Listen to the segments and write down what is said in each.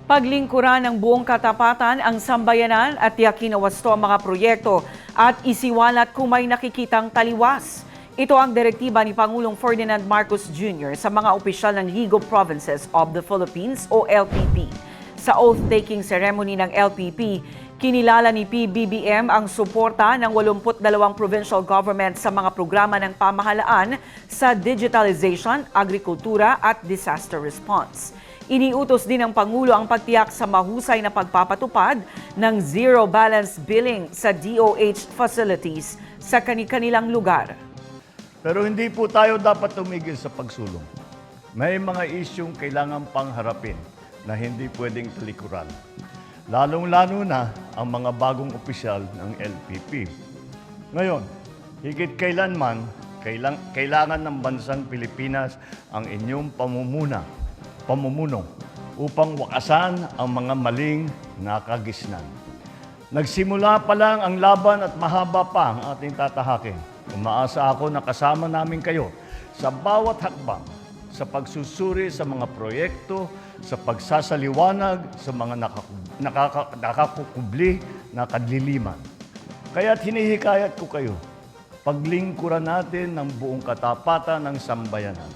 Paglingkuran ng buong katapatan ang sambayanan at tiyakin na wasto ang mga proyekto at isiwalat kung may nakikitang taliwas. Ito ang direktiba ni Pangulong Ferdinand Marcos Jr. sa mga opisyal ng League of Provinces of the Philippines o LPP. Sa oath-taking ceremony ng LPP, kinilala ni PBBM ang suporta ng 82 provincial government sa mga programa ng pamahalaan sa digitalization, agrikultura at disaster response. Iniutos din ng Pangulo ang pagtiyak sa mahusay na pagpapatupad ng zero balance billing sa DOH facilities sa kani-kanilang lugar. Pero hindi po tayo dapat tumigil sa pagsulong. May mga isyong kailangan pang harapin na hindi pwedeng talikuran. Lalong-lalo na ang mga bagong opisyal ng LPP. Ngayon, higit kailanman, kailangan ng bansang Pilipinas ang inyong pamumuno upang wakasan ang mga maling nakagisnan. Nagsimula pa lang ang laban at mahaba pa ang ating tatahakin. Umaasa ako na kasama namin kayo sa bawat hakbang, sa pagsusuri sa mga proyekto, sa pagsasaliwanag sa mga nakakukubli na kadliliman. Kaya't hinihikayat ko kayo, paglingkuran natin ng buong katapatan ng sambayanan.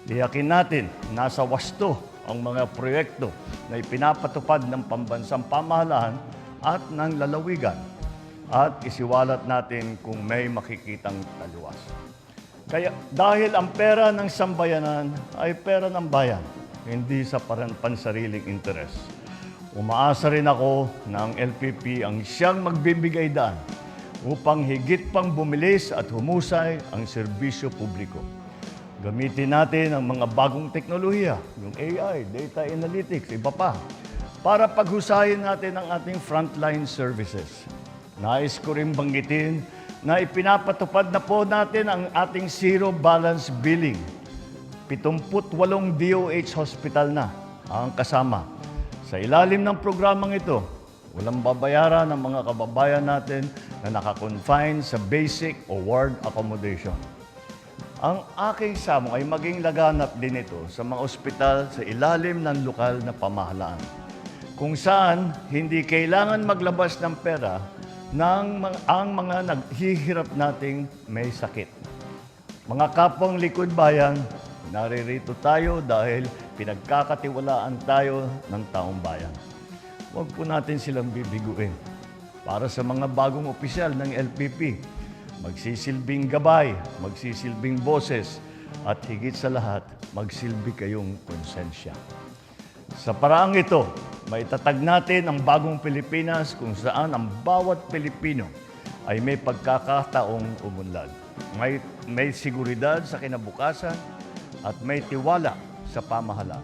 Tiyakin natin nasa wasto ang mga proyekto na ipinapatupad ng pambansang pamahalaan at ng lalawigan at isiwalat natin kung may makikitang taliwas. Kaya dahil ang pera ng sambayanan ay pera ng bayan, hindi sa pansariling interes. Umaasa rin ako na ang LPP ang siyang magbibigay daan upang higit pang bumilis at humusay ang serbisyo publiko. Gamitin natin ang mga bagong teknolohiya, yung AI, data analytics, iba pa, para paghusayin natin ang ating frontline services. Nais ko rin banggitin na ipinapatupad na po natin ang ating zero balance billing. 78 DOH hospital na ang kasama. Sa ilalim ng programang ito, walang babayaran ng mga kababayan natin na nakakonfine sa basic o ward accommodation. Ang aking samo ay maging laganap din ito sa mga ospital sa ilalim ng lokal na pamahalaan, kung saan hindi kailangan maglabas ng pera ang mga naghihirap nating may sakit. Mga kapwang likod bayan, naririto tayo dahil pinagkakatiwalaan tayo ng taong bayan. Huwag po natin silang bibiguin. Para sa mga bagong opisyal ng LPP, magsisilbing gabay, magsisilbing boses, at higit sa lahat, magsilbi kayong konsensya. Sa paraang ito, maitatag natin ang bagong Pilipinas kung saan ang bawat Pilipino ay may pagkakataong umunlad. May seguridad sa kinabukasan at may tiwala sa pamahalaan.